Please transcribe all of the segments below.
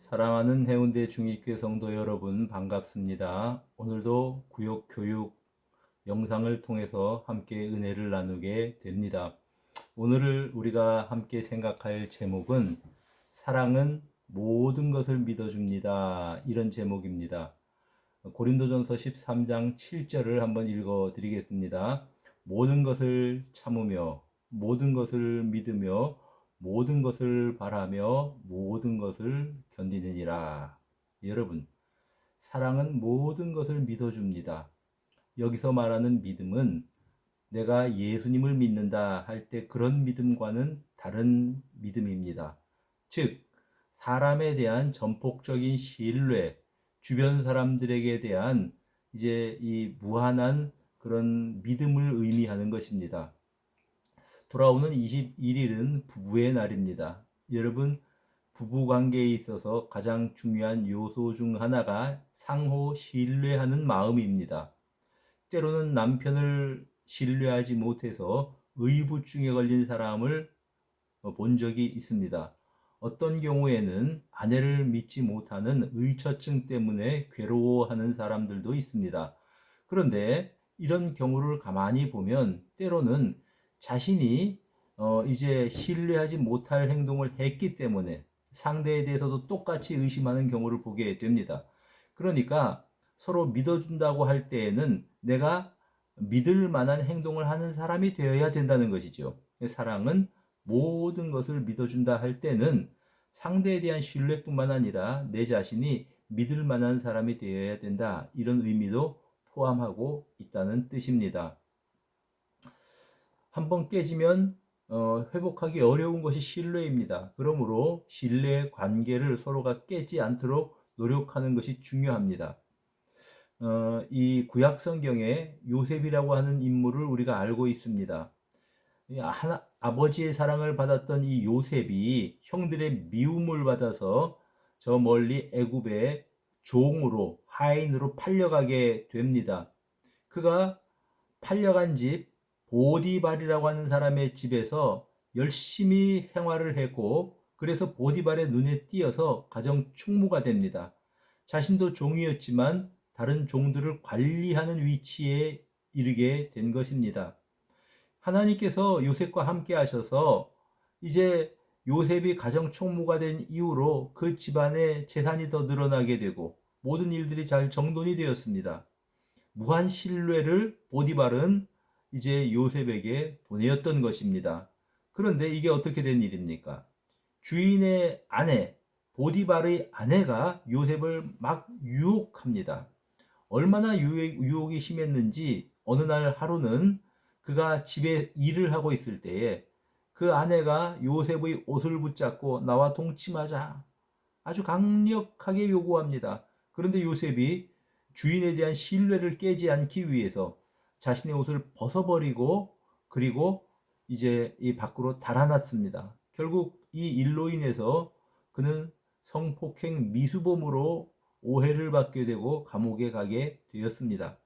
사랑하는 해운대 중일교회 성도 여러분 반갑습니다. 오늘도 구역 교육 영상을 통해서 함께 은혜를 나누게 됩니다. 오늘 우리가 함께 생각할 제목은 사랑은 모든 것을 믿어줍니다. 이런 제목입니다. 고린도전서 13장 7절을 한번 읽어 드리겠습니다. 모든 것을 참으며 모든 것을 믿으며 모든 것을 바라며 모든 것을 견디느니라. 여러분, 사랑은 모든 것을 믿어줍니다. 여기서 말하는 믿음은 내가 예수님을 믿는다 할 때 그런 믿음과는 다른 믿음입니다. 즉, 사람에 대한 전폭적인 신뢰, 주변 사람들에게 대한 이제 이 무한한 그런 믿음을 의미하는 것입니다. 돌아오는 21일은 부부의 날입니다. 여러분, 부부 관계에 있어서 가장 중요한 요소 중 하나가 상호 신뢰하는 마음입니다. 때로는 남편을 신뢰하지 못해서 의부증에 걸린 사람을 본 적이 있습니다. 어떤 경우에는 아내를 믿지 못하는 의처증 때문에 괴로워하는 사람들도 있습니다. 그런데 이런 경우를 가만히 보면 때로는 자신이 이제 신뢰하지 못할 행동을 했기 때문에 상대에 대해서도 똑같이 의심하는 경우를 보게 됩니다. 그러니까 서로 믿어준다고 할 때에는 내가 믿을 만한 행동을 하는 사람이 되어야 된다는 것이죠. 사랑은 모든 것을 믿어준다 할 때는 상대에 대한 신뢰뿐만 아니라 내 자신이 믿을 만한 사람이 되어야 된다. 이런 의미도 포함하고 있다는 뜻입니다. 한번 깨지면 회복하기 어려운 것이 신뢰입니다. 그러므로 신뢰의 관계를 서로가 깨지 않도록 노력하는 것이 중요합니다. 이 구약 성경에 요셉이라고 하는 인물을 우리가 알고 있습니다. 아버지의 사랑을 받았던 이 요셉이 형들의 미움을 받아서 저 멀리 애굽의 종으로 하인으로 팔려가게 됩니다. 그가 팔려간 집 보디발이라고 하는 사람의 집에서 열심히 생활을 했고, 그래서 보디발의 눈에 띄어서 가정 총무가 됩니다. 자신도 종이었지만 다른 종들을 관리하는 위치에 이르게 된 것입니다. 하나님께서 요셉과 함께 하셔서 이제 요셉이 가정 총무가 된 이후로 그 집안의 재산이 더 늘어나게 되고 모든 일들이 잘 정돈이 되었습니다. 무한 신뢰를 보디발은 이제 요셉에게 보내었던 것입니다. 그런데 이게 어떻게 된 일입니까? 주인의 아내, 보디발의 아내가 요셉을 막 유혹합니다. 얼마나 유혹이 심했는지 어느 날 하루는 그가 집에 일을 하고 있을 때에 그 아내가 요셉의 옷을 붙잡고 나와 동침하자 아주 강력하게 요구합니다. 그런데 요셉이 주인에 대한 신뢰를 깨지 않기 위해서 자신의 옷을 벗어버리고 그리고 이제 이 밖으로 달아났습니다. 결국 이 일로 인해서 그는 성폭행 미수범으로 오해를 받게 되고 감옥에 가게 되었습니다.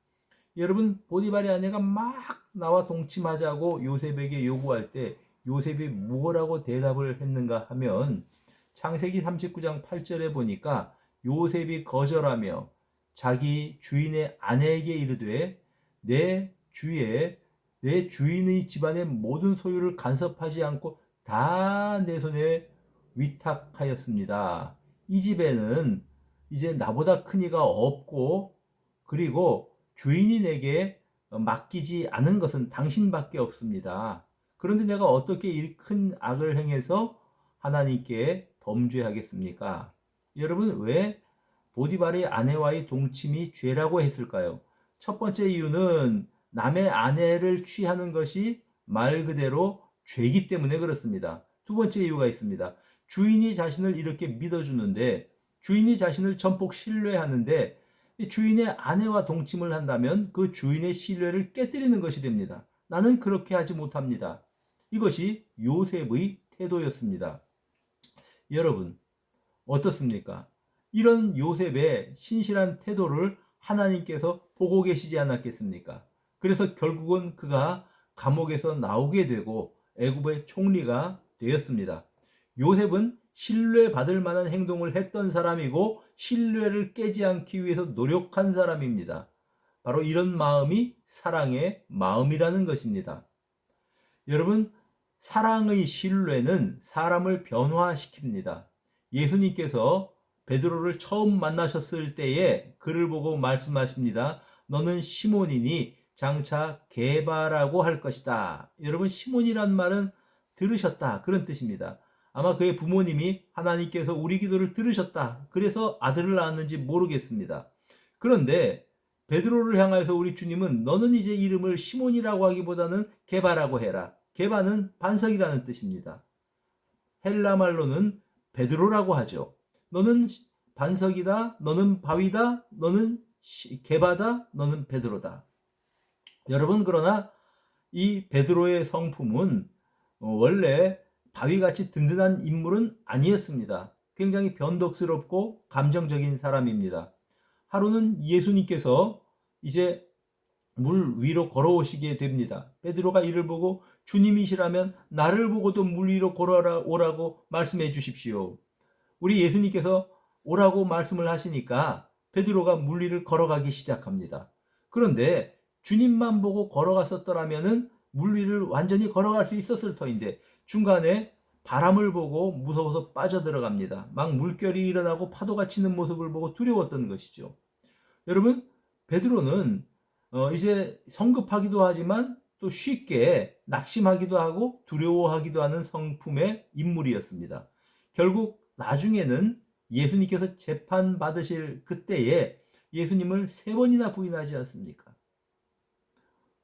여러분, 보디발의 아내가 막 나와 동침하자고 요셉에게 요구할 때 요셉이 무엇라고 대답을 했는가 하면 창세기 39장 8절에 보니까 요셉이 거절하며 자기 주인의 아내에게 이르되 내 주에 내 주인의 집안의 모든 소유를 간섭하지 않고 다 내 손에 위탁하였습니다. 이 집에는 이제 나보다 큰 이가 없고 그리고 주인이 내게 맡기지 않은 것은 당신밖에 없습니다. 그런데 내가 어떻게 이 큰 악을 행해서 하나님께 범죄하겠습니까? 여러분, 왜 보디발의 아내와의 동침이 죄라고 했을까요? 첫 번째 이유는 남의 아내를 취하는 것이 말 그대로 죄이기 때문에 그렇습니다. 두 번째 이유가 있습니다. 주인이 자신을 이렇게 믿어주는데, 주인이 자신을 전폭 신뢰하는데 주인의 아내와 동침을 한다면 그 주인의 신뢰를 깨뜨리는 것이 됩니다. 나는 그렇게 하지 못합니다. 이것이 요셉의 태도였습니다. 여러분, 어떻습니까? 이런 요셉의 신실한 태도를 하나님께서 보고 계시지 않았겠습니까? 그래서 결국은 그가 감옥에서 나오게 되고 애굽의 총리가 되었습니다. 요셉은 신뢰받을 만한 행동을 했던 사람이고 신뢰를 깨지 않기 위해서 노력한 사람입니다. 바로 이런 마음이 사랑의 마음이라는 것입니다. 여러분, 사랑의 신뢰는 사람을 변화시킵니다. 예수님께서 베드로를 처음 만나셨을 때에 그를 보고 말씀하십니다. 너는 시몬이니 장차 게바라고 할 것이다. 여러분, 시몬이란 말은 들으셨다, 그런 뜻입니다. 아마 그의 부모님이 하나님께서 우리 기도를 들으셨다, 그래서 아들을 낳았는지 모르겠습니다. 그런데 베드로를 향해서 우리 주님은 너는 이제 이름을 시몬이라고 하기보다는 게바라고 해라. 게바는 반석이라는 뜻입니다. 헬라 말로는 베드로라고 하죠. 너는 반석이다, 너는 바위다, 너는 게바다, 너는 베드로다. 여러분, 그러나 이 베드로의 성품은 원래 바위같이 든든한 인물은 아니었습니다. 굉장히 변덕스럽고 감정적인 사람입니다. 하루는 예수님께서 이제 물 위로 걸어오시게 됩니다. 베드로가 이를 보고 주님이시라면 나를 보고도 물 위로 걸어오라고 말씀해 주십시오. 우리 예수님께서 오라고 말씀을 하시니까 베드로가 물 위를 걸어가기 시작합니다. 그런데 주님만 보고 걸어갔었더라면은 물 위를 완전히 걸어갈 수 있었을 터인데 중간에 바람을 보고 무서워서 빠져들어갑니다. 막 물결이 일어나고 파도가 치는 모습을 보고 두려웠던 것이죠. 여러분, 베드로는 이제 성급하기도 하지만 또 쉽게 낙심하기도 하고 두려워하기도 하는 성품의 인물이었습니다. 결국 나중에는 예수님께서 재판 받으실 그때에 예수님을 3번이나 부인하지 않습니까?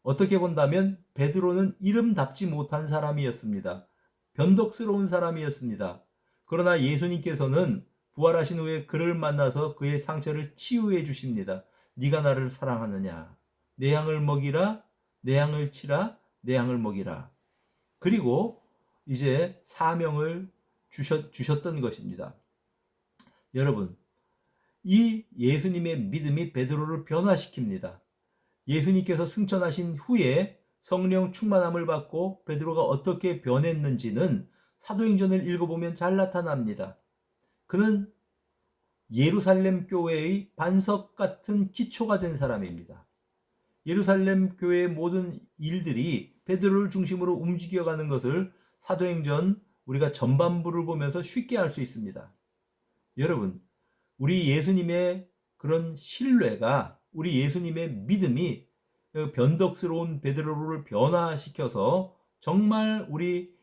어떻게 본다면 베드로는 이름답지 못한 사람이었습니다. 변덕스러운 사람이었습니다. 그러나 예수님께서는 부활하신 후에 그를 만나서 그의 상처를 치유해 주십니다. 네가 나를 사랑하느냐? 내 양을 먹이라, 내 양을 치라, 내 양을 먹이라. 그리고 이제 사명을 주셨던 것입니다. 여러분, 이 예수님의 믿음이 베드로를 변화시킵니다. 예수님께서 승천하신 후에 성령 충만함을 받고 베드로가 어떻게 변했는지는 사도행전을 읽어보면 잘 나타납니다. 그는 예루살렘 교회의 반석 같은 기초가 된 사람입니다. 예루살렘 교회의 모든 일들이 베드로를 중심으로 움직여가는 것을 사도행전 우리가 전반부를 보면서 쉽게 알 수 있습니다. 여러분, 우리 예수님의 그런 신뢰가, 우리 예수님의 믿음이 변덕스러운 베드로를 변화시켜서 정말 우리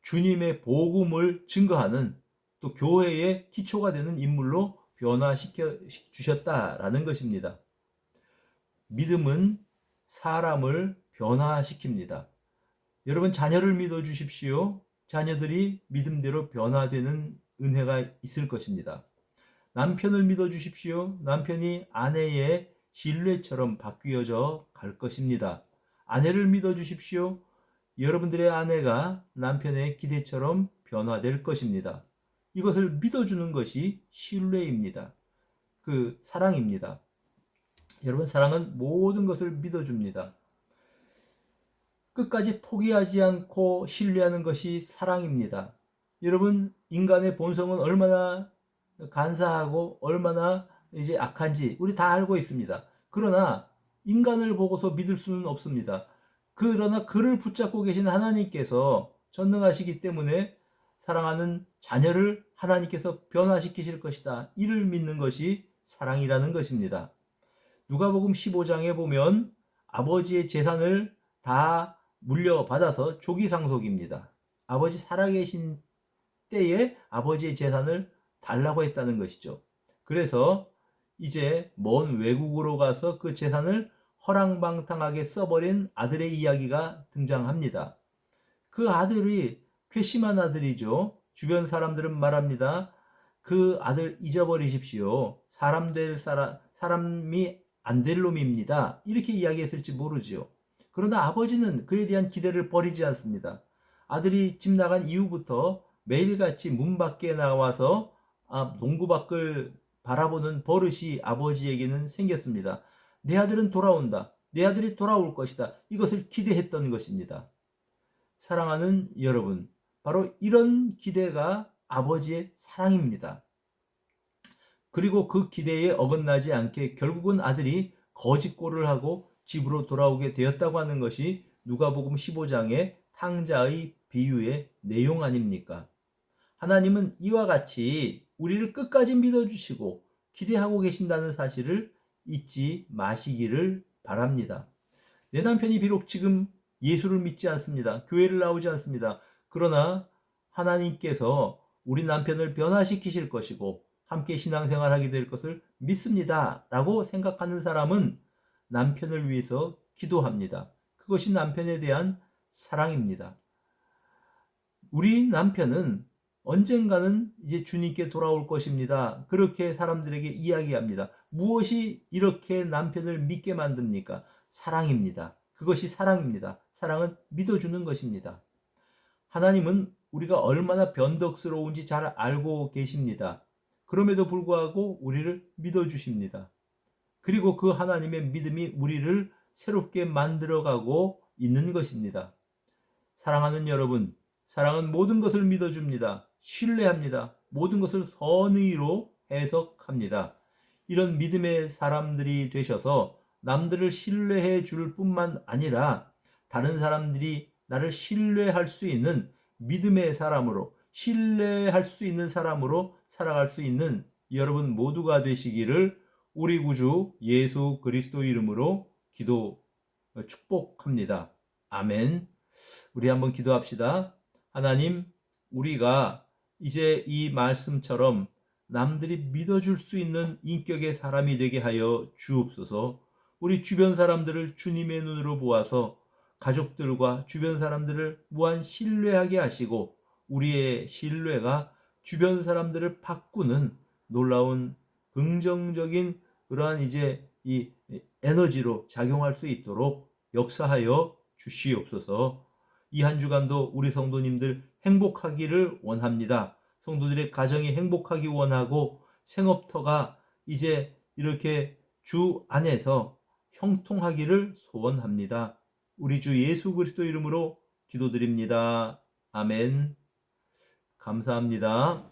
주님의 복음을 증거하는 또 교회의 기초가 되는 인물로 변화시켜 주셨다라는 것입니다. 믿음은 사람을 변화시킵니다. 여러분, 자녀를 믿어 주십시오. 자녀들이 믿음대로 변화되는 은혜가 있을 것입니다. 남편을 믿어 주십시오. 남편이 아내의 신뢰처럼 바뀌어져 갈 것입니다. 아내를 믿어 주십시오. 여러분들의 아내가 남편의 기대처럼 변화될 것입니다. 이것을 믿어주는 것이 신뢰입니다. 그 사랑입니다. 여러분, 사랑은 모든 것을 믿어줍니다. 끝까지 포기하지 않고 신뢰하는 것이 사랑입니다. 여러분, 인간의 본성은 얼마나 간사하고 얼마나 이제 악한지 우리 다 알고 있습니다. 그러나 인간을 보고서 믿을 수는 없습니다. 그러나 그를 붙잡고 계신 하나님께서 전능하시기 때문에 사랑하는 자녀를 하나님께서 변화시키실 것이다. 이를 믿는 것이 사랑이라는 것입니다. 누가복음 15장에 보면 아버지의 재산을 다 물려받아서 조기상속입니다. 아버지 살아계신 때에 아버지의 재산을 달라고 했다는 것이죠. 그래서 이제 먼 외국으로 가서 그 재산을 허랑방탕하게 써버린 아들의 이야기가 등장합니다. 그 아들이 괘씸한 아들이죠. 주변 사람들은 말합니다. 그 아들 잊어버리십시오. 사람이 안 될 놈입니다. 이렇게 이야기했을지 모르지요. 그러나 아버지는 그에 대한 기대를 버리지 않습니다. 아들이 집 나간 이후부터 매일같이 문 밖에 나와서 농구 밖을 바라보는 버릇이 아버지에게는 생겼습니다. 내 아들은 돌아온다. 내 아들이 돌아올 것이다. 이것을 기대했던 것입니다. 사랑하는 여러분, 바로 이런 기대가 아버지의 사랑입니다. 그리고 그 기대에 어긋나지 않게 결국은 아들이 거짓골을 하고 집으로 돌아오게 되었다고 하는 것이 누가복음 15장의 탕자의 비유의 내용 아닙니까? 하나님은 이와 같이 우리를 끝까지 믿어주시고 기대하고 계신다는 사실을 잊지 마시기를 바랍니다. 내 남편이 비록 지금 예수를 믿지 않습니다. 교회를 나오지 않습니다. 그러나 하나님께서 우리 남편을 변화시키실 것이고 함께 신앙생활하게 될 것을 믿습니다. 라고 생각하는 사람은 남편을 위해서 기도합니다. 그것이 남편에 대한 사랑입니다. 우리 남편은 언젠가는 이제 주님께 돌아올 것입니다. 그렇게 사람들에게 이야기합니다. 무엇이 이렇게 남편을 믿게 만듭니까? 사랑입니다. 그것이 사랑입니다. 사랑은 믿어주는 것입니다. 하나님은 우리가 얼마나 변덕스러운지 잘 알고 계십니다. 그럼에도 불구하고 우리를 믿어주십니다. 그리고 그 하나님의 믿음이 우리를 새롭게 만들어가고 있는 것입니다. 사랑하는 여러분, 사랑은 모든 것을 믿어줍니다. 신뢰합니다. 모든 것을 선의로 해석합니다. 이런 믿음의 사람들이 되셔서 남들을 신뢰해 줄 뿐만 아니라 다른 사람들이 나를 신뢰할 수 있는 믿음의 사람으로, 신뢰할 수 있는 사람으로 살아갈 수 있는 여러분 모두가 되시기를 우리 구주 예수 그리스도 이름으로 축복합니다. 아멘. 우리 한번 기도합시다. 하나님, 우리가 이제 이 말씀처럼 남들이 믿어줄 수 있는 인격의 사람이 되게 하여 주옵소서. 우리 주변 사람들을 주님의 눈으로 보아서 가족들과 주변 사람들을 무한 신뢰하게 하시고 우리의 신뢰가 주변 사람들을 바꾸는 놀라운 긍정적인 그러한 이제 이 에너지로 작용할 수 있도록 역사하여 주시옵소서. 이 한 주간도 우리 성도님들 행복하기를 원합니다. 성도들의 가정이 행복하기 원하고 생업터가 이제 이렇게 주 안에서 형통하기를 소원합니다. 우리 주 예수 그리스도 이름으로 기도드립니다. 아멘. 감사합니다.